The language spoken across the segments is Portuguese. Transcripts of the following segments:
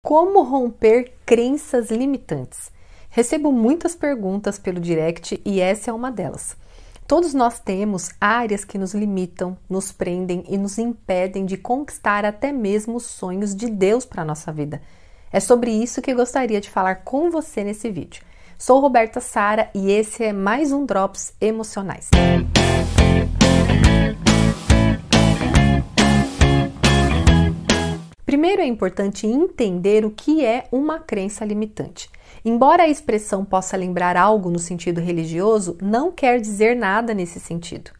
Como romper crenças limitantes? Recebo muitas perguntas pelo direct e essa é uma delas. Todos nós temos áreas que nos limitam, nos prendem e nos impedem de conquistar até mesmo os sonhos de Deus para a nossa vida. É sobre isso que eu gostaria de falar com você nesse vídeo. Sou Roberta Sara e esse é mais um Drops Emocionais. Primeiro é importante entender o que é uma crença limitante. Embora a expressão possa lembrar algo no sentido religioso, não quer dizer nada nesse sentido.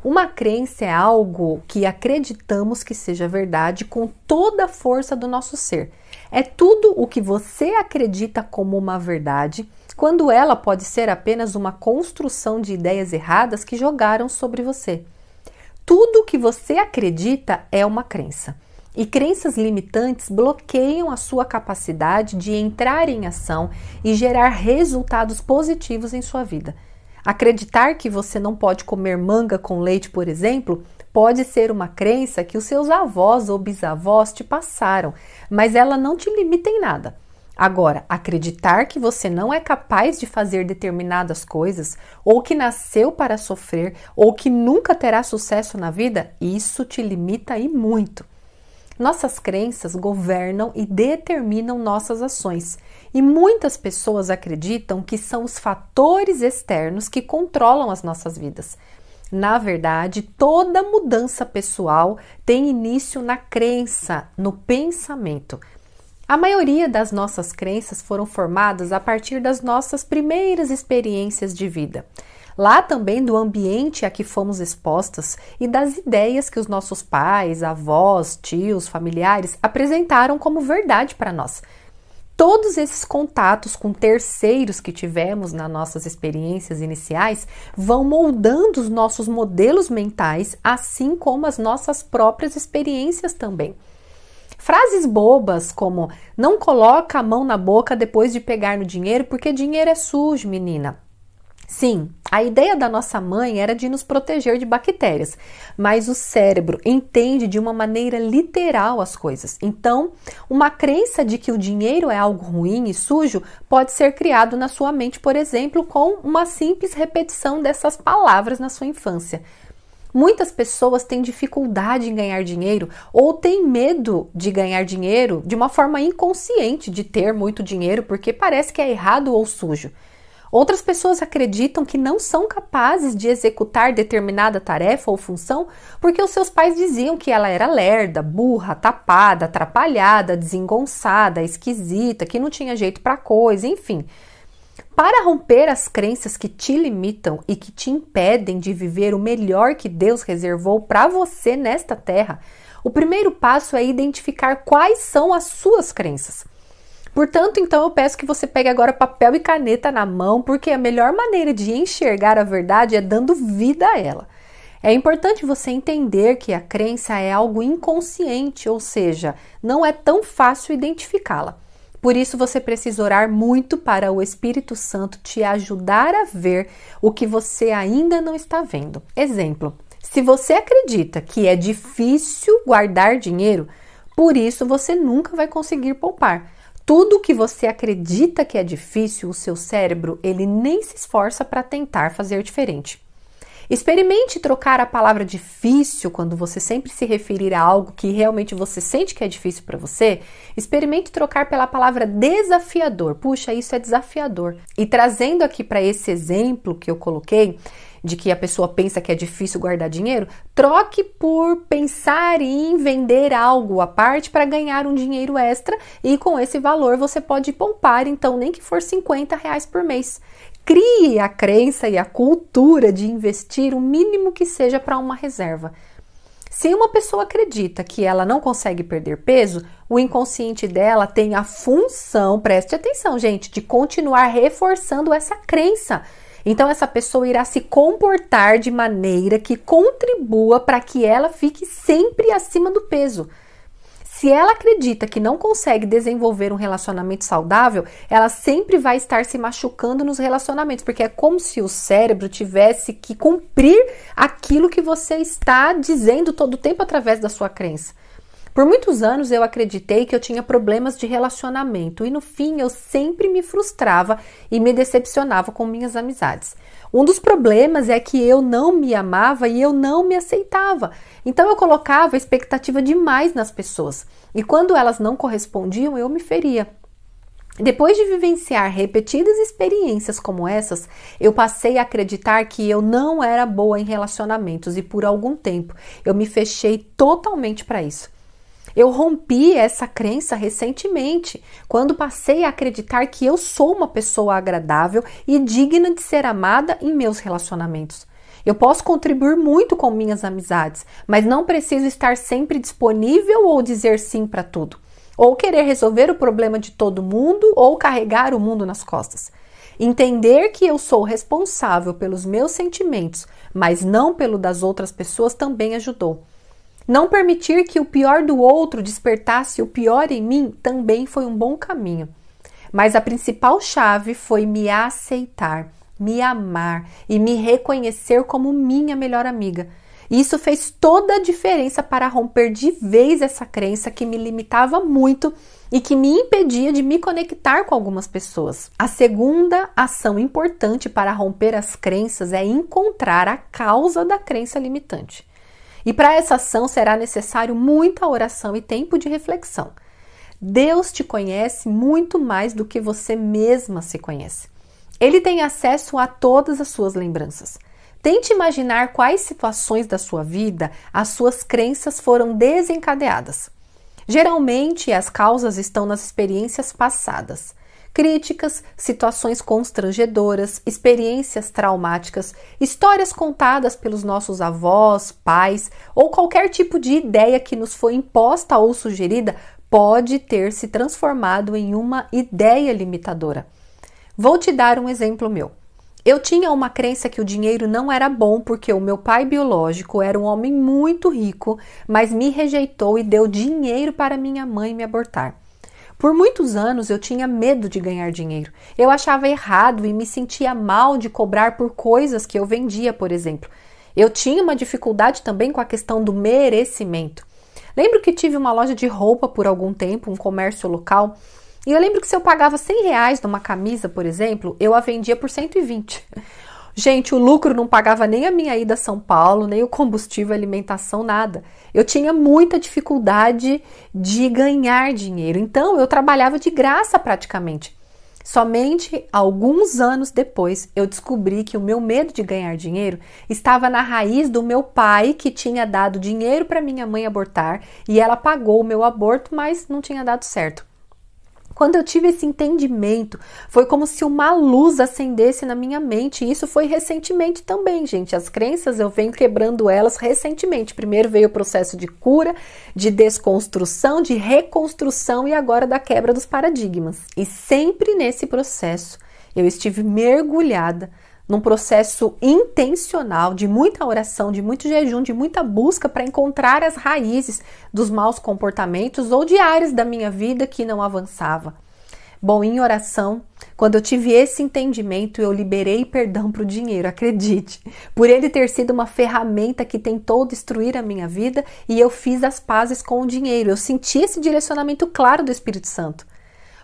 Uma crença é algo que acreditamos que seja verdade com toda a força do nosso ser. É tudo o que você acredita como uma verdade, quando ela pode ser apenas uma construção de ideias erradas que jogaram sobre você. Tudo o que você acredita é uma crença. E crenças limitantes bloqueiam a sua capacidade de entrar em ação e gerar resultados positivos em sua vida. Acreditar que você não pode comer manga com leite, por exemplo, pode ser uma crença que os seus avós ou bisavós te passaram, mas ela não te limita em nada. Agora, acreditar que você não é capaz de fazer determinadas coisas, ou que nasceu para sofrer, ou que nunca terá sucesso na vida, isso te limita e muito. Nossas crenças governam e determinam nossas ações, e muitas pessoas acreditam que são os fatores externos que controlam as nossas vidas. Na verdade, toda mudança pessoal tem início na crença, no pensamento. A maioria das nossas crenças foram formadas a partir das nossas primeiras experiências de vida. Lá também do ambiente a que fomos expostas e das ideias que os nossos pais, avós, tios, familiares apresentaram como verdade para nós. Todos esses contatos com terceiros que tivemos nas nossas experiências iniciais vão moldando os nossos modelos mentais, assim como as nossas próprias experiências também. Frases bobas como "não coloca a mão na boca depois de pegar no dinheiro porque dinheiro é sujo, menina". Sim, a ideia da nossa mãe era de nos proteger de bactérias, mas o cérebro entende de uma maneira literal as coisas. Então, uma crença de que o dinheiro é algo ruim e sujo pode ser criado na sua mente, por exemplo, com uma simples repetição dessas palavras na sua infância. Muitas pessoas têm dificuldade em ganhar dinheiro ou têm medo de ganhar dinheiro de uma forma inconsciente de ter muito dinheiro porque parece que é errado ou sujo. Outras pessoas acreditam que não são capazes de executar determinada tarefa ou função porque os seus pais diziam que ela era lerda, burra, tapada, atrapalhada, desengonçada, esquisita, que não tinha jeito para coisa, enfim. Para romper as crenças que te limitam e que te impedem de viver o melhor que Deus reservou para você nesta terra, o primeiro passo é identificar quais são as suas crenças. Portanto, então eu peço que você pegue agora papel e caneta na mão, porque a melhor maneira de enxergar a verdade é dando vida a ela. É importante você entender que a crença é algo inconsciente, ou seja, não é tão fácil identificá-la. Por isso você precisa orar muito para o Espírito Santo te ajudar a ver o que você ainda não está vendo. Exemplo, se você acredita que é difícil guardar dinheiro, por isso você nunca vai conseguir poupar. Tudo que você acredita que é difícil, o seu cérebro, ele nem se esforça para tentar fazer diferente. Experimente trocar a palavra difícil quando você sempre se referir a algo que realmente você sente que é difícil para você. Experimente trocar pela palavra desafiador. Puxa, isso é desafiador. E trazendo aqui para esse exemplo que eu coloquei, de que a pessoa pensa que é difícil guardar dinheiro, troque por pensar em vender algo à parte para ganhar um dinheiro extra e com esse valor você pode poupar, então nem que for R$50 por mês. Crie a crença e a cultura de investir o mínimo que seja para uma reserva. Se uma pessoa acredita que ela não consegue perder peso, o inconsciente dela tem a função, preste atenção gente, de continuar reforçando essa crença. Então essa pessoa irá se comportar de maneira que contribua para que ela fique sempre acima do peso. Se ela acredita que não consegue desenvolver um relacionamento saudável, ela sempre vai estar se machucando nos relacionamentos, porque é como se o cérebro tivesse que cumprir aquilo que você está dizendo todo o tempo através da sua crença. Por muitos anos eu acreditei que eu tinha problemas de relacionamento e no fim eu sempre me frustrava e me decepcionava com minhas amizades. Um dos problemas é que eu não me amava e eu não me aceitava. Então eu colocava expectativa demais nas pessoas e quando elas não correspondiam eu me feria. Depois de vivenciar repetidas experiências como essas, eu passei a acreditar que eu não era boa em relacionamentos e por algum tempo eu me fechei totalmente para isso. Eu rompi essa crença recentemente, quando passei a acreditar que eu sou uma pessoa agradável e digna de ser amada em meus relacionamentos. Eu posso contribuir muito com minhas amizades, mas não preciso estar sempre disponível ou dizer sim para tudo. Ou querer resolver o problema de todo mundo ou carregar o mundo nas costas. Entender que eu sou responsável pelos meus sentimentos, mas não pelo das outras pessoas também ajudou. Não permitir que o pior do outro despertasse o pior em mim também foi um bom caminho. Mas a principal chave foi me aceitar, me amar e me reconhecer como minha melhor amiga. Isso fez toda a diferença para romper de vez essa crença que me limitava muito e que me impedia de me conectar com algumas pessoas. A segunda ação importante para romper as crenças é encontrar a causa da crença limitante. E para essa ação será necessário muita oração e tempo de reflexão. Deus te conhece muito mais do que você mesma se conhece. Ele tem acesso a todas as suas lembranças. Tente imaginar quais situações da sua vida as suas crenças foram desencadeadas. Geralmente, as causas estão nas experiências passadas. Críticas, situações constrangedoras, experiências traumáticas, histórias contadas pelos nossos avós, pais ou qualquer tipo de ideia que nos foi imposta ou sugerida pode ter se transformado em uma ideia limitadora. Vou te dar um exemplo meu. Eu tinha uma crença que o dinheiro não era bom porque o meu pai biológico era um homem muito rico, mas me rejeitou e deu dinheiro para minha mãe me abortar. Por muitos anos eu tinha medo de ganhar dinheiro. Eu achava errado e me sentia mal de cobrar por coisas que eu vendia, por exemplo. Eu tinha uma dificuldade também com a questão do merecimento. Lembro que tive uma loja de roupa por algum tempo, um comércio local. E eu lembro que se eu pagava R$100 numa camisa, por exemplo, eu a vendia por 120. Gente, o lucro não pagava nem a minha ida a São Paulo, nem o combustível, alimentação, nada. Eu tinha muita dificuldade de ganhar dinheiro, então eu trabalhava de graça praticamente. Somente alguns anos depois eu descobri que o meu medo de ganhar dinheiro estava na raiz do meu pai, que tinha dado dinheiro para minha mãe abortar e ela pagou o meu aborto, mas não tinha dado certo. Quando eu tive esse entendimento, foi como se uma luz acendesse na minha mente. E isso foi recentemente também, gente. As crenças, eu venho quebrando elas recentemente. Primeiro veio o processo de cura, de desconstrução, de reconstrução e agora da quebra dos paradigmas. E sempre nesse processo, eu estive mergulhada num processo intencional de muita oração, de muito jejum, de muita busca para encontrar as raízes dos maus comportamentos ou de áreas da minha vida que não avançava. Bom, em oração, quando eu tive esse entendimento, eu liberei perdão para o dinheiro, acredite, por ele ter sido uma ferramenta que tentou destruir a minha vida e eu fiz as pazes com o dinheiro. Eu senti esse direcionamento claro do Espírito Santo.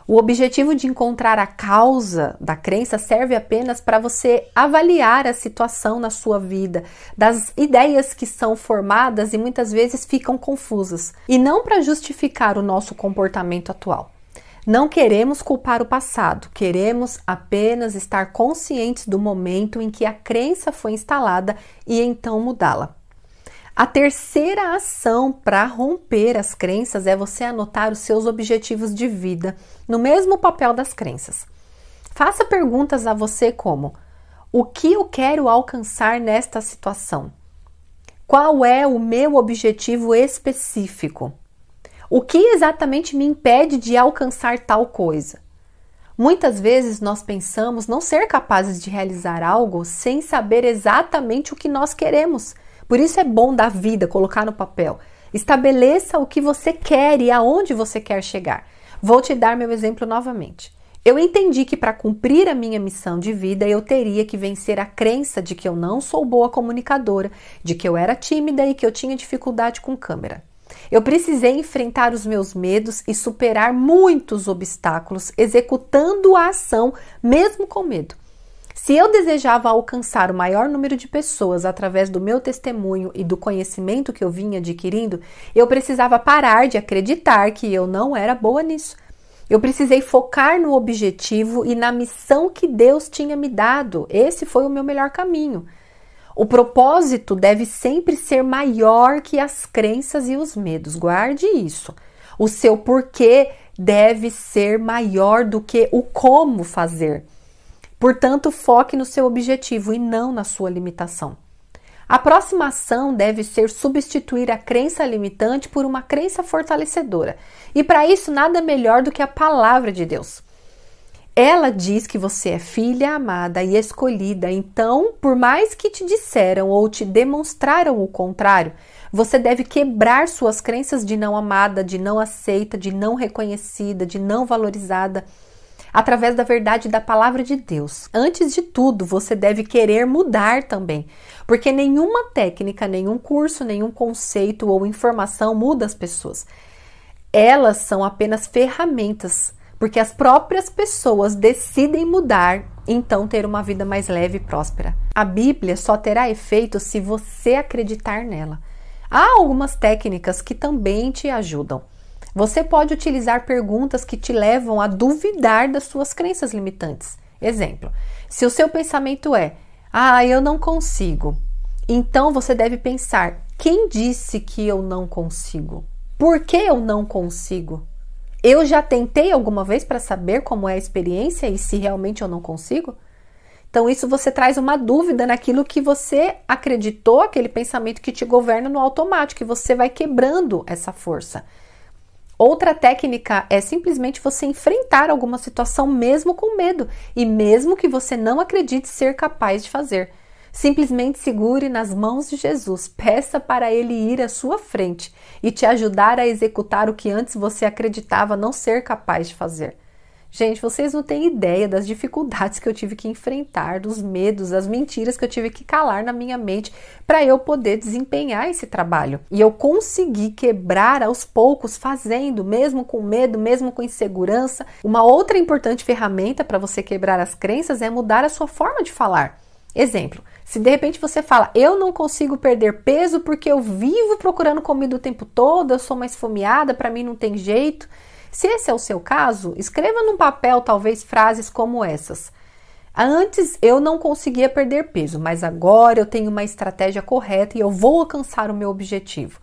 O objetivo de encontrar a causa da crença serve apenas para você avaliar a situação na sua vida, das ideias que são formadas e muitas vezes ficam confusas, e não para justificar o nosso comportamento atual. Não queremos culpar o passado, queremos apenas estar conscientes do momento em que a crença foi instalada e então mudá-la. A terceira ação para romper as crenças é você anotar os seus objetivos de vida no mesmo papel das crenças. Faça perguntas a você como: o que eu quero alcançar nesta situação? Qual é o meu objetivo específico? O que exatamente me impede de alcançar tal coisa? Muitas vezes nós pensamos não ser capazes de realizar algo sem saber exatamente o que nós queremos. Por isso é bom dar vida, colocar no papel. Estabeleça o que você quer e aonde você quer chegar. Vou te dar meu exemplo novamente. Eu entendi que para cumprir a minha missão de vida, eu teria que vencer a crença de que eu não sou boa comunicadora, de que eu era tímida e que eu tinha dificuldade com câmera. Eu precisei enfrentar os meus medos e superar muitos obstáculos, executando a ação mesmo com medo. Se eu desejava alcançar o maior número de pessoas através do meu testemunho e do conhecimento que eu vinha adquirindo, eu precisava parar de acreditar que eu não era boa nisso. Eu precisei focar no objetivo e na missão que Deus tinha me dado. Esse foi o meu melhor caminho. O propósito deve sempre ser maior que as crenças e os medos. Guarde isso. O seu porquê deve ser maior do que o como fazer. Portanto, foque no seu objetivo e não na sua limitação. A próxima ação deve ser substituir a crença limitante por uma crença fortalecedora. E para isso, nada melhor do que a palavra de Deus. Ela diz que você é filha amada e escolhida, então, por mais que te disseram ou te demonstraram o contrário, você deve quebrar suas crenças de não amada, de não aceita, de não reconhecida, de não valorizada, através da verdade da palavra de Deus. Antes de tudo, você deve querer mudar também, porque nenhuma técnica, nenhum curso, nenhum conceito ou informação muda as pessoas. Elas são apenas ferramentas, porque as próprias pessoas decidem mudar, então ter uma vida mais leve e próspera. A Bíblia só terá efeito se você acreditar nela. Há algumas técnicas que também te ajudam. Você pode utilizar perguntas que te levam a duvidar das suas crenças limitantes. Exemplo, se o seu pensamento é, eu não consigo, então você deve pensar, quem disse que eu não consigo? Por que eu não consigo? Eu já tentei alguma vez para saber como é a experiência e se realmente eu não consigo? Então isso você traz uma dúvida naquilo que você acreditou, aquele pensamento que te governa no automático, e você vai quebrando essa força. Outra técnica é simplesmente você enfrentar alguma situação mesmo com medo e mesmo que você não acredite ser capaz de fazer. Simplesmente segure nas mãos de Jesus, peça para Ele ir à sua frente e te ajudar a executar o que antes você acreditava não ser capaz de fazer. Gente, vocês não têm ideia das dificuldades que eu tive que enfrentar, dos medos, das mentiras que eu tive que calar na minha mente para eu poder desempenhar esse trabalho. E eu consegui quebrar aos poucos, fazendo, mesmo com medo, mesmo com insegurança. Uma outra importante ferramenta para você quebrar as crenças é mudar a sua forma de falar. Exemplo, se de repente você fala, eu não consigo perder peso porque eu vivo procurando comida o tempo todo, eu sou uma esfomeada, para mim não tem jeito. Se esse é o seu caso, escreva num papel talvez frases como essas. Antes eu não conseguia perder peso, mas agora eu tenho uma estratégia correta e eu vou alcançar o meu objetivo.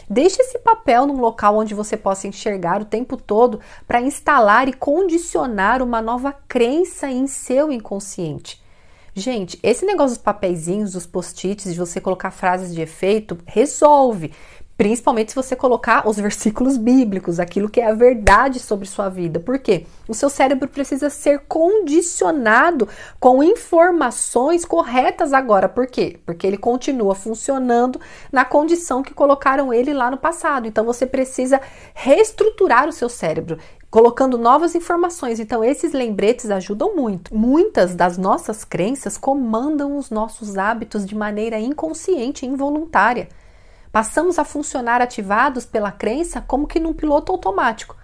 Deixe esse papel num local onde você possa enxergar o tempo todo para instalar e condicionar uma nova crença em seu inconsciente. Gente, esse negócio dos papeizinhos, dos post-its, de você colocar frases de efeito, resolve. Principalmente se você colocar os versículos bíblicos, aquilo que é a verdade sobre sua vida. Por quê? O seu cérebro precisa ser condicionado com informações corretas agora. Por quê? Porque ele continua funcionando na condição que colocaram ele lá no passado. Então você precisa reestruturar o seu cérebro, colocando novas informações. Então esses lembretes ajudam muito. Muitas das nossas crenças comandam os nossos hábitos de maneira inconsciente e involuntária. Passamos a funcionar ativados pela crença como que num piloto automático.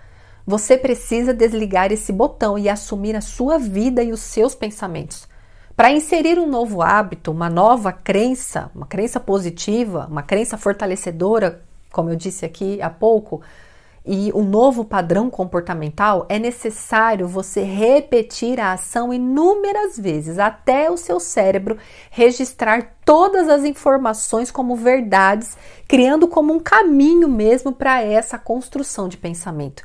Você precisa desligar esse botão e assumir a sua vida e os seus pensamentos. Para inserir um novo hábito, uma nova crença, uma crença positiva, uma crença fortalecedora, como eu disse aqui há pouco, e um novo padrão comportamental, é necessário você repetir a ação inúmeras vezes até o seu cérebro registrar todas as informações como verdades, criando como um caminho mesmo para essa construção de pensamento.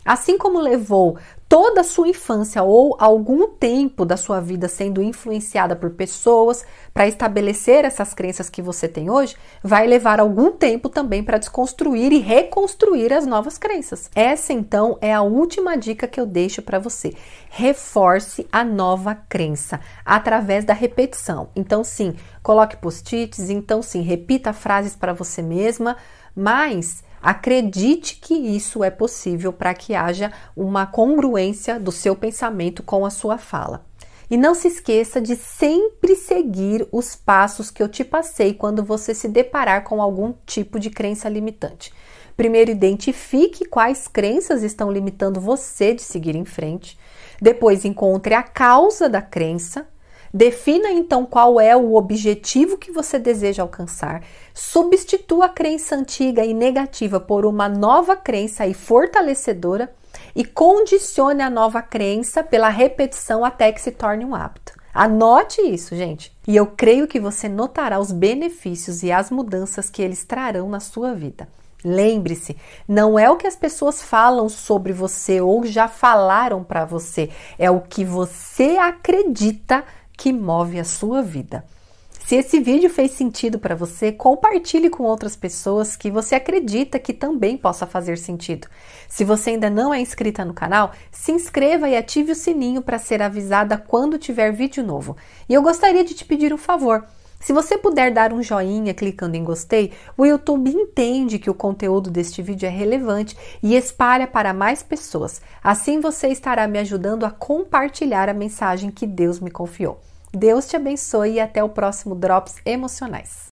Assim como levou toda a sua infância ou algum tempo da sua vida sendo influenciada por pessoas para estabelecer essas crenças que você tem hoje, vai levar algum tempo também para desconstruir e reconstruir as novas crenças. Essa, então, é a última dica que eu deixo para você. Reforce a nova crença através da repetição. Então, sim, coloque post-its, então, sim, repita frases para você mesma, mas acredite que isso é possível para que haja uma congruência do seu pensamento com a sua fala. E não se esqueça de sempre seguir os passos que eu te passei quando você se deparar com algum tipo de crença limitante. Primeiro, identifique quais crenças estão limitando você de seguir em frente. Depois, encontre a causa da crença. Defina então qual é o objetivo que você deseja alcançar. Substitua a crença antiga e negativa por uma nova crença e fortalecedora e condicione a nova crença pela repetição até que se torne um hábito. Anote isso, gente. E eu creio que você notará os benefícios e as mudanças que eles trarão na sua vida. Lembre-se, não é o que as pessoas falam sobre você ou já falaram para você, é o que você acredita que move a sua vida. Se esse vídeo fez sentido para você, compartilhe com outras pessoas que você acredita que também possa fazer sentido. Se você ainda não é inscrita no canal, se inscreva e ative o sininho para ser avisada quando tiver vídeo novo. E eu gostaria de te pedir um favor. Se você puder dar um joinha clicando em gostei, o YouTube entende que o conteúdo deste vídeo é relevante e espalha para mais pessoas. Assim você estará me ajudando a compartilhar a mensagem que Deus me confiou. Deus te abençoe e até o próximo Drops Emocionais.